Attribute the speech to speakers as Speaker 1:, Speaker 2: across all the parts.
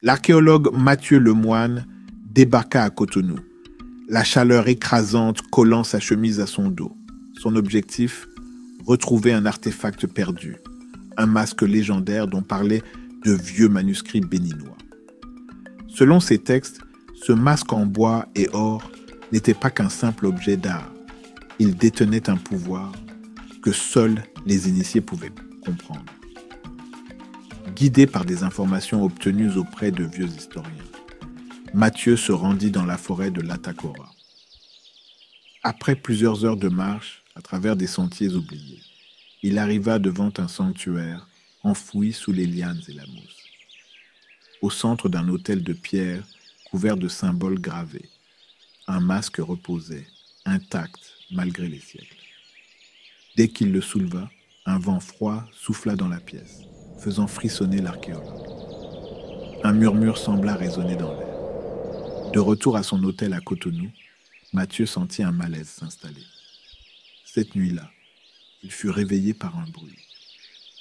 Speaker 1: L'archéologue Mathieu Lemoine débarqua à Cotonou, la chaleur écrasante collant sa chemise à son dos. Son objectif, retrouver un artefact perdu, un masque légendaire dont parlaient de vieux manuscrits béninois. Selon ses textes, ce masque en bois et or n'était pas qu'un simple objet d'art. Il détenait un pouvoir que seuls les initiés pouvaient comprendre. Guidé par des informations obtenues auprès de vieux historiens, Mathieu se rendit dans la forêt de l'Atakora. Après plusieurs heures de marche à travers des sentiers oubliés, il arriva devant un sanctuaire enfoui sous les lianes et la mousse. Au centre d'un autel de pierre couvert de symboles gravés, un masque reposait, intact malgré les siècles. Dès qu'il le souleva, un vent froid souffla dans la pièce, faisant frissonner l'archéologue. Un murmure sembla résonner dans l'air. De retour à son hôtel à Cotonou, Mathieu sentit un malaise s'installer. Cette nuit-là, il fut réveillé par un bruit.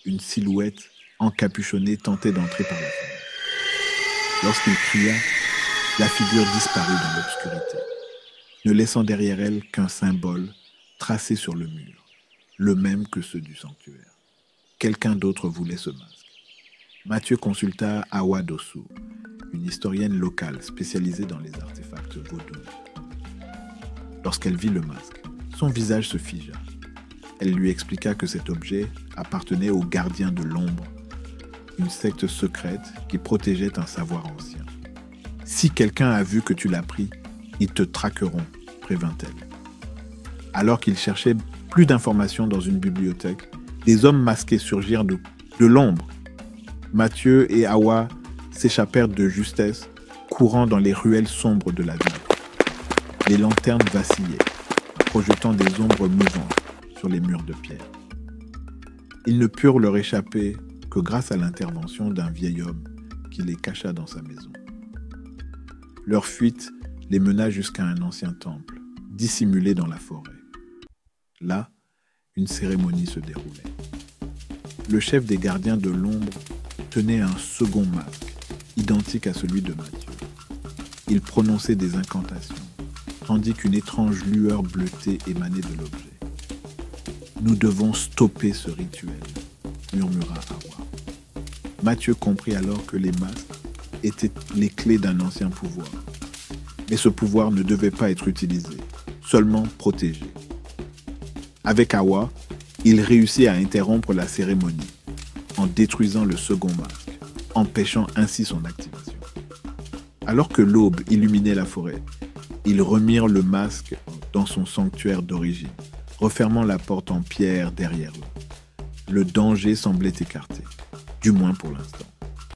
Speaker 1: Une silhouette encapuchonnée tentait d'entrer par la fenêtre. Lorsqu'il cria, la figure disparut dans l'obscurité, ne laissant derrière elle qu'un symbole tracé sur le mur, le même que ceux du sanctuaire. Quelqu'un d'autre voulait ce masque. Mathieu consulta Awa Dossou, une historienne locale spécialisée dans les artefacts vaudous. Lorsqu'elle vit le masque, son visage se figea. Elle lui expliqua que cet objet appartenait aux gardiens de l'ombre, une secte secrète qui protégeait un savoir ancien. « Si quelqu'un a vu que tu l'as pris, ils te traqueront », prévint-elle. Alors qu'il cherchait plus d'informations dans une bibliothèque, des hommes masqués surgirent de l'ombre. Mathieu et Awa s'échappèrent de justesse, courant dans les ruelles sombres de la ville. Les lanternes vacillaient, projetant des ombres mouvantes sur les murs de pierre. Ils ne purent leur échapper que grâce à l'intervention d'un vieil homme qui les cacha dans sa maison. Leur fuite les mena jusqu'à un ancien temple, dissimulé dans la forêt. Là, une cérémonie se déroulait. Le chef des gardiens de l'ombre tenait un second masque, identique à celui de Mathieu. Il prononçait des incantations, tandis qu'une étrange lueur bleutée émanait de l'objet. « Nous devons stopper ce rituel », murmura Awa. Mathieu comprit alors que les masques étaient les clés d'un ancien pouvoir. Mais ce pouvoir ne devait pas être utilisé, seulement protégé. Avec Awa, il réussit à interrompre la cérémonie en détruisant le second masque, empêchant ainsi son activation. Alors que l'aube illuminait la forêt, ils remirent le masque dans son sanctuaire d'origine, refermant la porte en pierre derrière eux. Le danger semblait écarté, du moins pour l'instant.